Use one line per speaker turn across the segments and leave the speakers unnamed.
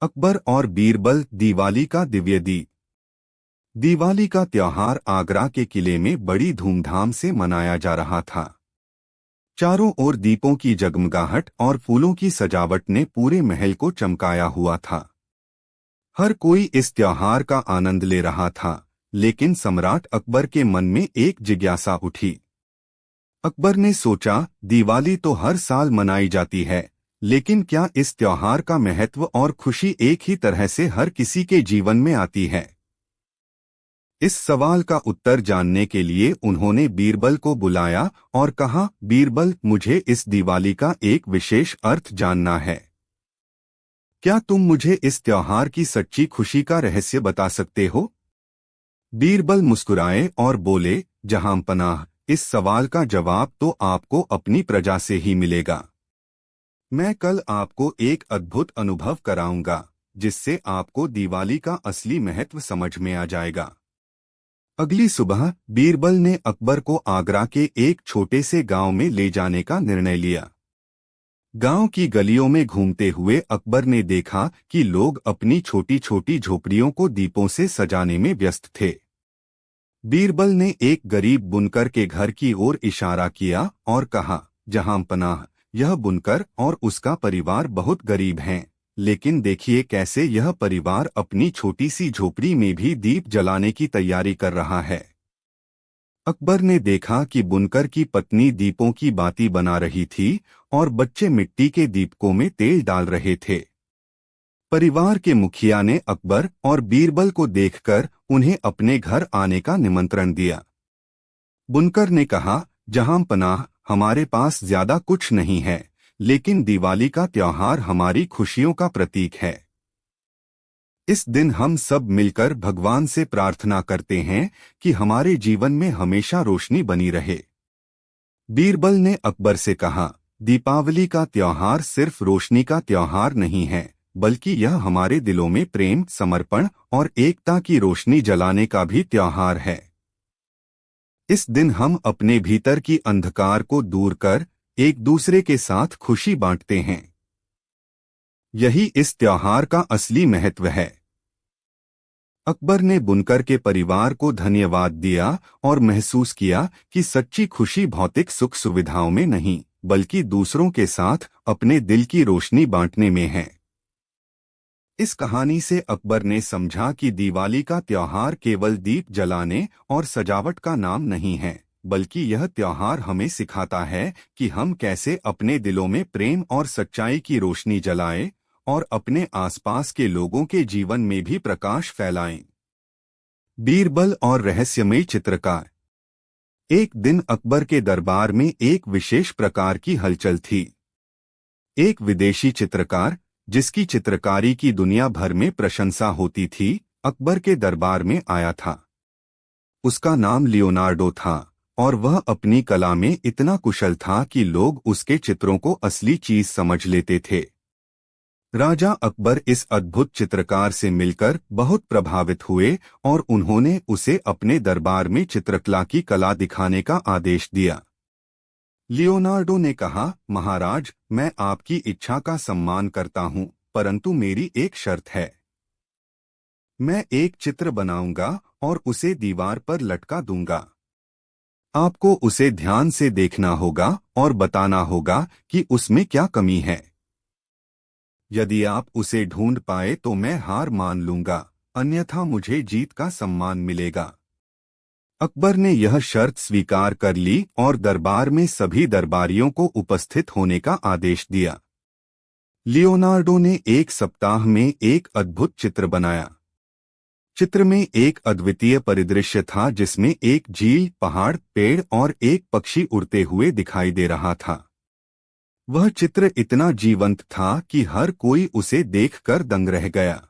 अकबर और बीरबल दिवाली का दिव्य दीप। दिवाली का त्योहार आगरा के किले में बड़ी धूमधाम से मनाया जा रहा था। चारों ओर दीपों की जगमगाहट और फूलों की सजावट ने पूरे महल को चमकाया हुआ था। हर कोई इस त्योहार का आनंद ले रहा था, लेकिन सम्राट अकबर के मन में एक जिज्ञासा उठी। अकबर ने सोचा, दिवाली तो हर साल मनाई जाती है, लेकिन क्या इस त्योहार का महत्व और खुशी एक ही तरह से हर किसी के जीवन में आती है? इस सवाल का उत्तर जानने के लिए उन्होंने बीरबल को बुलाया और कहा, बीरबल, मुझे इस दिवाली का एक विशेष अर्थ जानना है। क्या तुम मुझे इस त्योहार की सच्ची खुशी का रहस्य बता सकते हो? बीरबल मुस्कुराए और बोले, जहांपनाह, इस सवाल का जवाब तो आपको अपनी प्रजा से ही मिलेगा। मैं कल आपको एक अद्भुत अनुभव कराऊंगा, जिससे आपको दिवाली का असली महत्व समझ में आ जाएगा। अगली सुबह बीरबल ने अकबर को आगरा के एक छोटे से गांव में ले जाने का निर्णय लिया। गांव की गलियों में घूमते हुए अकबर ने देखा कि लोग अपनी छोटी छोटी झोपड़ियों को दीपों से सजाने में व्यस्त थे। बीरबल ने एक गरीब बुनकर के घर की ओर इशारा किया और कहा, जहांपनाह, यह बुनकर और उसका परिवार बहुत गरीब हैं, लेकिन देखिए कैसे यह परिवार अपनी छोटी सी झोपड़ी में भी दीप जलाने की तैयारी कर रहा है। अकबर ने देखा कि बुनकर की पत्नी दीपों की बाती बना रही थी और बच्चे मिट्टी के दीपकों में तेल डाल रहे थे। परिवार के मुखिया ने अकबर और बीरबल को देखकर उन्हें अपने घर आने का निमंत्रण दिया। बुनकर ने कहा, जहांपनाह, हमारे पास ज्यादा कुछ नहीं है, लेकिन दिवाली का त्योहार हमारी खुशियों का प्रतीक है। इस दिन हम सब मिलकर भगवान से प्रार्थना करते हैं कि हमारे जीवन में हमेशा रोशनी बनी रहे। बीरबल ने अकबर से कहा, दीपावली का त्योहार सिर्फ रोशनी का त्योहार नहीं है, बल्कि यह हमारे दिलों में प्रेम, समर्पण और एकता की रोशनी जलाने का भी त्योहार है। इस दिन हम अपने भीतर की अंधकार को दूर कर एक दूसरे के साथ खुशी बांटते हैं। यही इस त्योहार का असली महत्व है। अकबर ने बुनकर के परिवार को धन्यवाद दिया और महसूस किया कि सच्ची खुशी भौतिक सुख सुविधाओं में नहीं, बल्कि दूसरों के साथ अपने दिल की रोशनी बांटने में है। इस कहानी से अकबर ने समझा कि दिवाली का त्योहार केवल दीप जलाने और सजावट का नाम नहीं है, बल्कि यह त्योहार हमें सिखाता है कि हम कैसे अपने दिलों में प्रेम और सच्चाई की रोशनी जलाएं और अपने आसपास के लोगों के जीवन में भी प्रकाश फैलाएं। बीरबल और रहस्यमयी चित्रकार। एक दिन अकबर के दरबार में एक विशेष प्रकार की हलचल थी। एक विदेशी चित्रकार, जिसकी चित्रकारी की दुनिया भर में प्रशंसा होती थी, अकबर के दरबार में आया था। उसका नाम लियोनार्डो था और वह अपनी कला में इतना कुशल था कि लोग उसके चित्रों को असली चीज समझ लेते थे। राजा अकबर इस अद्भुत चित्रकार से मिलकर बहुत प्रभावित हुए और उन्होंने उसे अपने दरबार में चित्रकला की कला दिखाने का आदेश दिया। लियोनार्डो ने कहा, महाराज, मैं आपकी इच्छा का सम्मान करता हूं, परंतु मेरी एक शर्त है। मैं एक चित्र बनाऊंगा और उसे दीवार पर लटका दूंगा। आपको उसे ध्यान से देखना होगा और बताना होगा कि उसमें क्या कमी है। यदि आप उसे ढूंढ पाए तो मैं हार मान लूंगा, अन्यथा मुझे जीत का सम्मान मिलेगा। अकबर ने यह शर्त स्वीकार कर ली और दरबार में सभी दरबारियों को उपस्थित होने का आदेश दिया। लियोनार्डो ने एक सप्ताह में एक अद्भुत चित्र बनाया। चित्र में एक अद्वितीय परिदृश्य था जिसमें एक झील, पहाड़, पेड़ और एक पक्षी उड़ते हुए दिखाई दे रहा था। वह चित्र इतना जीवंत था कि हर कोई उसे देखकर दंग रह गया।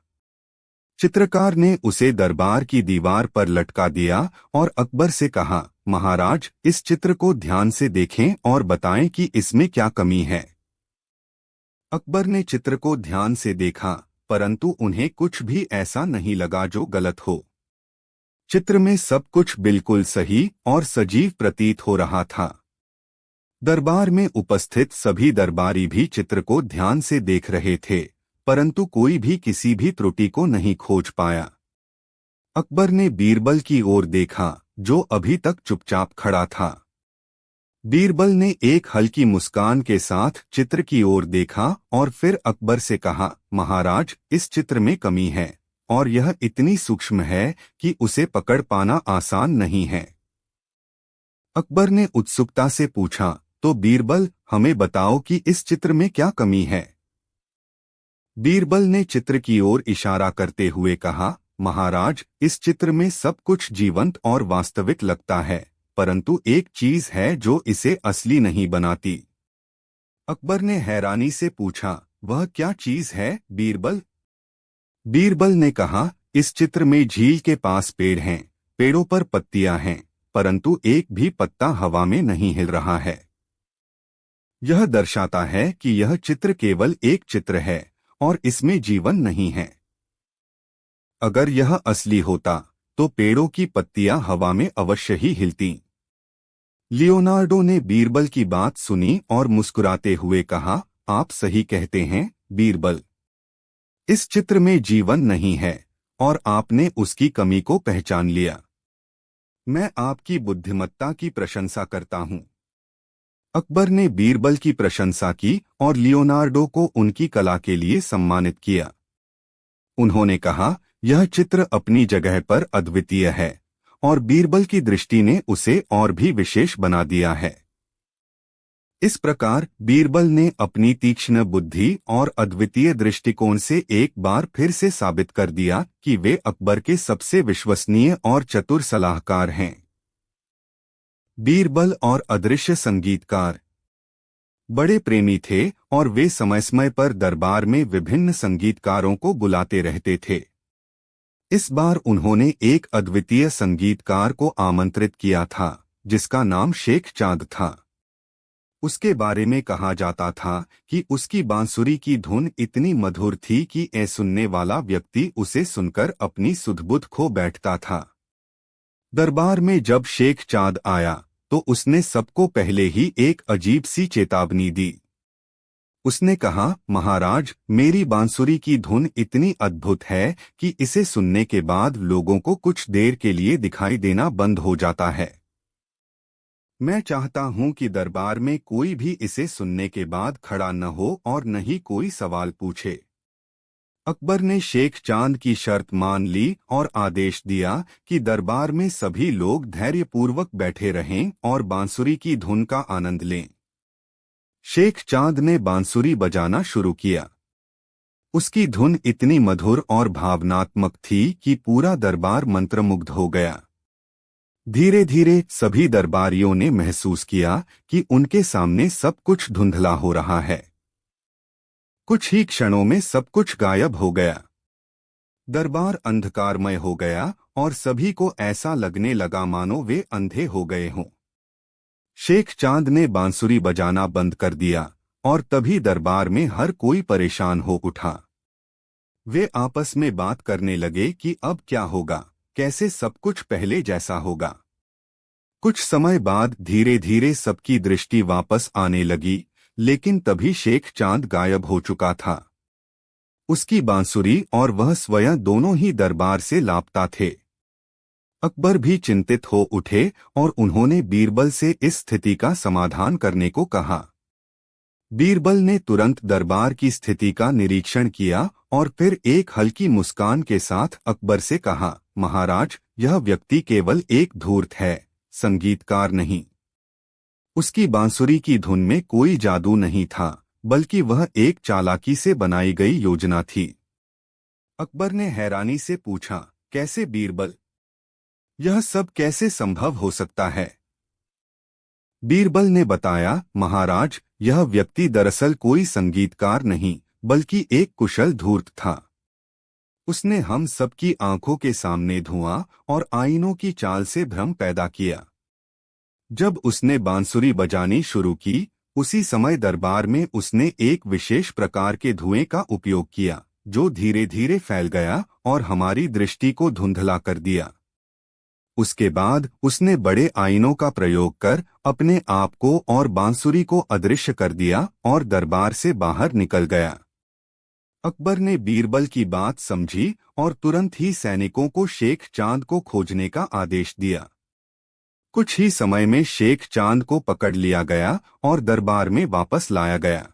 चित्रकार ने उसे दरबार की दीवार पर लटका दिया और अकबर से कहा, महाराज, इस चित्र को ध्यान से देखें और बताएं कि इसमें क्या कमी है। अकबर ने चित्र को ध्यान से देखा, परंतु उन्हें कुछ भी ऐसा नहीं लगा जो गलत हो। चित्र में सब कुछ बिल्कुल सही और सजीव प्रतीत हो रहा था। दरबार में उपस्थित सभी दरबारी भी चित्र को ध्यान से देख रहे थे, परंतु कोई भी किसी भी त्रुटि को नहीं खोज पाया। अकबर ने बीरबल की ओर देखा, जो अभी तक चुपचाप खड़ा था। बीरबल ने एक हल्की मुस्कान के साथ चित्र की ओर देखा और फिर अकबर से कहा, महाराज, इस चित्र में कमी है और यह इतनी सूक्ष्म है कि उसे पकड़ पाना आसान नहीं है। अकबर ने उत्सुकता से पूछा, तो बीरबल, हमें बताओ कि इस चित्र में क्या कमी है। बीरबल ने चित्र की ओर इशारा करते हुए कहा, महाराज, इस चित्र में सब कुछ जीवंत और वास्तविक लगता है, परंतु एक चीज है जो इसे असली नहीं बनाती। अकबर ने हैरानी से पूछा, वह क्या चीज है बीरबल? बीरबल ने कहा, इस चित्र में झील के पास पेड़ हैं, पेड़ों पर पत्तियां हैं, परंतु एक भी पत्ता हवा में नहीं हिल रहा है। यह दर्शाता है कि यह चित्र केवल एक चित्र है और इसमें जीवन नहीं है। अगर यह असली होता तो पेड़ों की पत्तियां हवा में अवश्य ही हिलती। लियोनार्डो ने बीरबल की बात सुनी और मुस्कुराते हुए कहा, आप सही कहते हैं बीरबल। इस चित्र में जीवन नहीं है और आपने उसकी कमी को पहचान लिया। मैं आपकी बुद्धिमत्ता की प्रशंसा करता हूं। अकबर ने बीरबल की प्रशंसा की और लियोनार्डो को उनकी कला के लिए सम्मानित किया। उन्होंने कहा, यह चित्र अपनी जगह पर अद्वितीय है और बीरबल की दृष्टि ने उसे और भी विशेष बना दिया है। इस प्रकार बीरबल ने अपनी तीक्ष्ण बुद्धि और अद्वितीय दृष्टिकोण से एक बार फिर से साबित कर दिया कि वे अकबर के सबसे विश्वसनीय और चतुर सलाहकार हैं। बीरबल और अदृश्य संगीतकार बड़े प्रेमी थे और वे समय समय पर दरबार में विभिन्न संगीतकारों को बुलाते रहते थे। इस बार उन्होंने एक अद्वितीय संगीतकार को आमंत्रित किया था, जिसका नाम शेख चांद था। उसके बारे में कहा जाता था कि उसकी बांसुरी की धुन इतनी मधुर थी कि सुनने वाला व्यक्ति उसे सुनकर अपनी सुध-बुध खो बैठता था। दरबार में जब शेख चांद आया तो उसने सबको पहले ही एक अजीब सी चेतावनी दी। उसने कहा, महाराज, मेरी बांसुरी की धुन इतनी अद्भुत है कि इसे सुनने के बाद लोगों को कुछ देर के लिए दिखाई देना बंद हो जाता है। मैं चाहता हूं कि दरबार में कोई भी इसे सुनने के बाद खड़ा न हो और न ही कोई सवाल पूछे। अकबर ने शेख चांद की शर्त मान ली और आदेश दिया कि दरबार में सभी लोग धैर्यपूर्वक बैठे रहें और बांसुरी की धुन का आनंद लें। शेख चांद ने बांसुरी बजाना शुरू किया। उसकी धुन इतनी मधुर और भावनात्मक थी कि पूरा दरबार मंत्रमुग्ध हो गया। धीरे धीरे सभी दरबारियों ने महसूस किया कि उनके सामने सब कुछ धुंधला हो रहा है। कुछ ही क्षणों में सब कुछ गायब हो गया। दरबार अंधकारमय हो गया और सभी को ऐसा लगने लगा मानो वे अंधे हो गए हों। शेख चांद ने बांसुरी बजाना बंद कर दिया और तभी दरबार में हर कोई परेशान हो उठा। वे आपस में बात करने लगे कि अब क्या होगा, कैसे सब कुछ पहले जैसा होगा। कुछ समय बाद धीरे धीरे सबकी दृष्टि वापस आने लगी, लेकिन तभी शेख चांद गायब हो चुका था। उसकी बांसुरी और वह स्वयं दोनों ही दरबार से लापता थे। अकबर भी चिंतित हो उठे और उन्होंने बीरबल से इस स्थिति का समाधान करने को कहा। बीरबल ने तुरंत दरबार की स्थिति का निरीक्षण किया और फिर एक हल्की मुस्कान के साथ अकबर से कहा, महाराज, यह व्यक्ति केवल एक धूर्त है, संगीतकार नहीं। उसकी बांसुरी की धुन में कोई जादू नहीं था, बल्कि वह एक चालाकी से बनाई गई योजना थी। अकबर ने हैरानी से पूछा, कैसे बीरबल? यह सब कैसे संभव हो सकता है? बीरबल ने बताया, महाराज, यह व्यक्ति दरअसल कोई संगीतकार नहीं, बल्कि एक कुशल धूर्त था। उसने हम सबकी आंखों के सामने धुआं और आईनों की चाल से भ्रम पैदा किया। जब उसने बांसुरी बजानी शुरू की, उसी समय दरबार में उसने एक विशेष प्रकार के धुएं का उपयोग किया, जो धीरे धीरे फैल गया और हमारी दृष्टि को धुंधला कर दिया। उसके बाद उसने बड़े आईनों का प्रयोग कर अपने आप को और बांसुरी को अदृश्य कर दिया और दरबार से बाहर निकल गया। अकबर ने बीरबल की बात समझी और तुरंत ही सैनिकों को शेख चांद को खोजने का आदेश दिया। कुछ ही समय में शेख चांद को पकड़ लिया गया और दरबार में वापस लाया गया।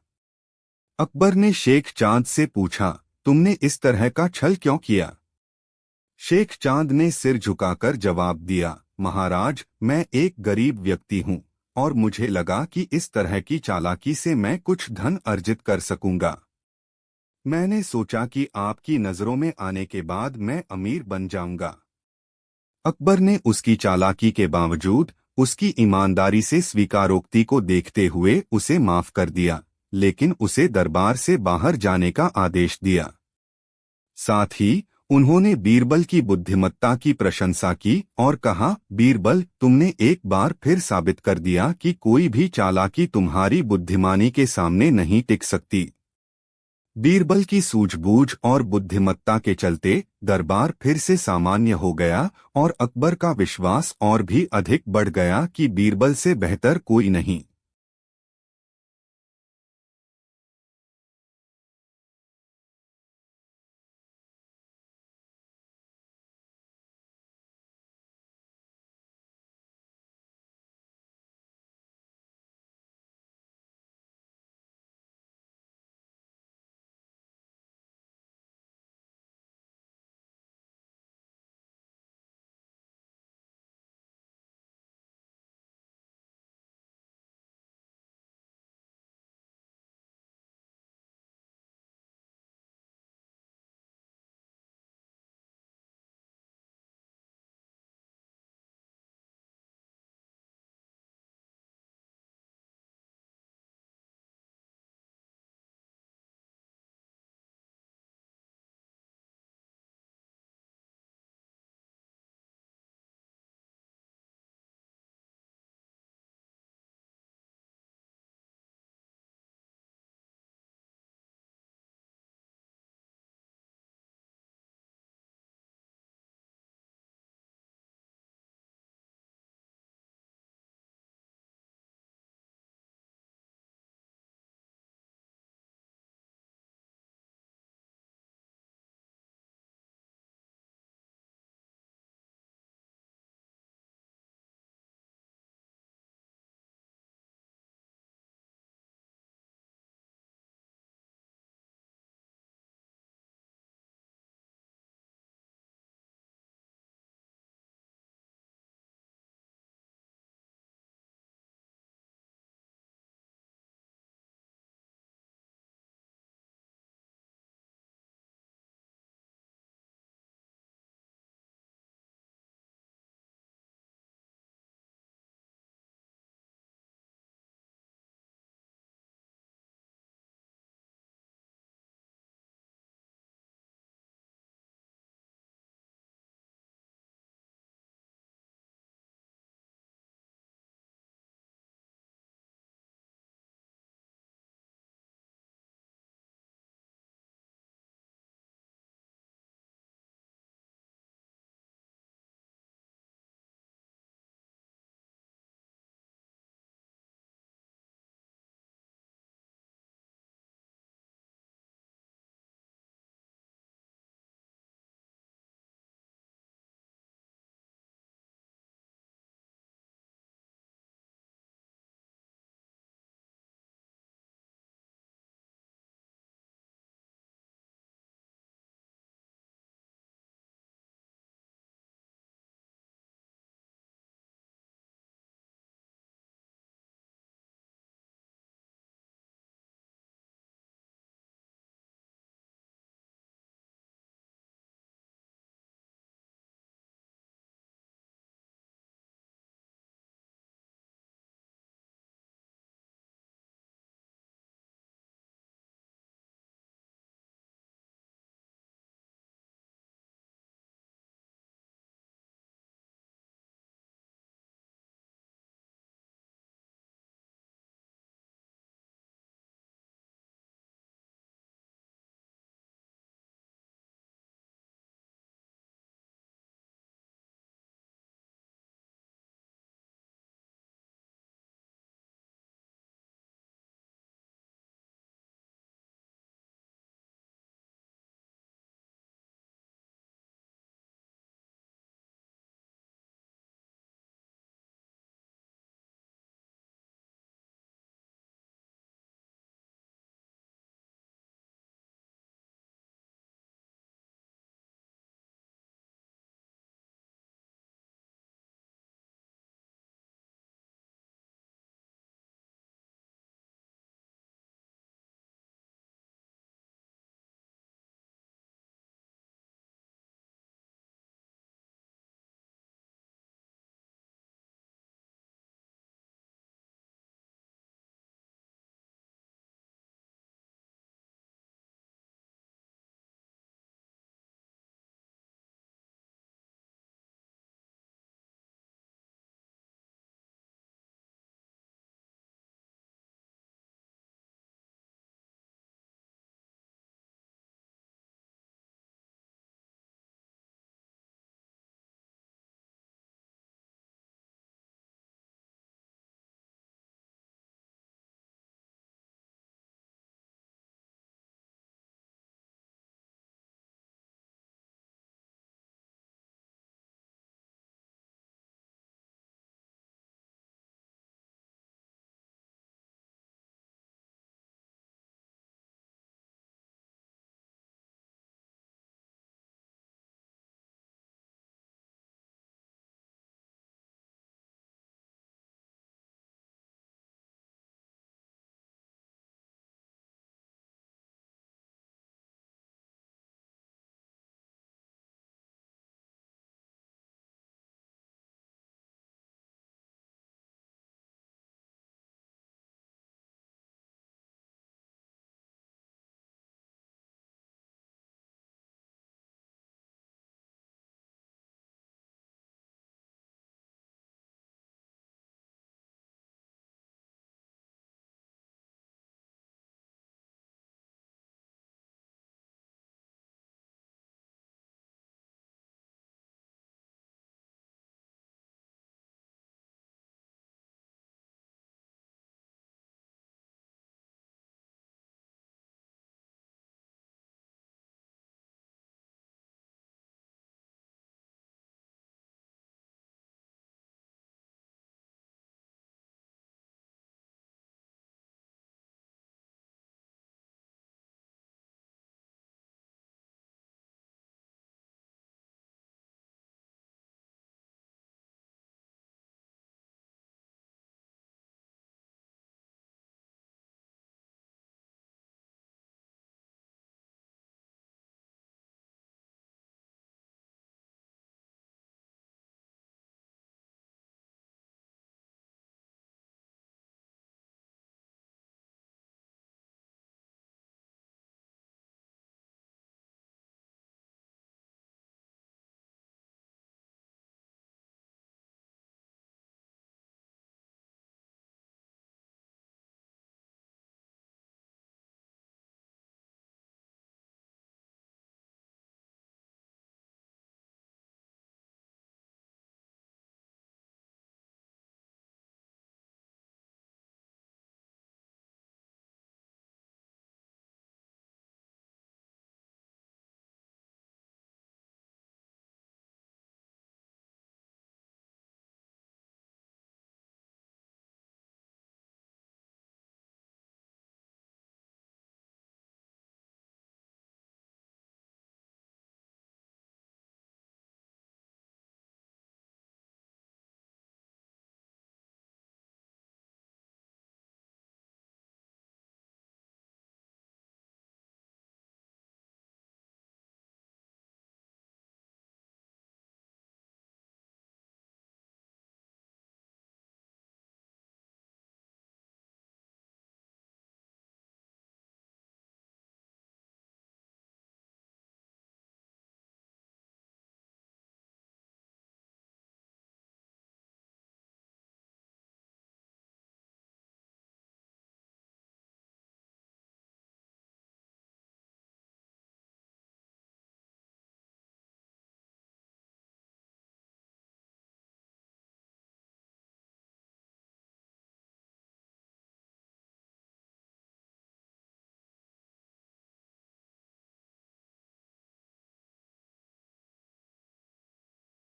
अकबर ने शेख चांद से पूछा, तुमने इस तरह का छल क्यों किया? शेख चांद ने सिर झुकाकर जवाब दिया, महाराज, मैं एक गरीब व्यक्ति हूँ और मुझे लगा कि इस तरह की चालाकी से मैं कुछ धन अर्जित कर सकूंगा। मैंने सोचा कि आपकी नजरों में आने के बाद मैं अमीर बन जाऊंगा। अकबर ने उसकी चालाकी के बावजूद उसकी ईमानदारी से स्वीकारोक्ति को देखते हुए उसे माफ कर दिया, लेकिन उसे दरबार से बाहर जाने का आदेश दिया। साथ ही उन्होंने बीरबल की बुद्धिमत्ता की प्रशंसा की और कहा, बीरबल, तुमने एक बार फिर साबित कर दिया कि कोई भी चालाकी तुम्हारी बुद्धिमानी के सामने नहीं टिक सकती। बीरबल की सूझबूझ और बुद्धिमत्ता के चलते दरबार फिर से सामान्य हो गया और अकबर का विश्वास और भी अधिक बढ़ गया कि बीरबल से बेहतर कोई नहीं।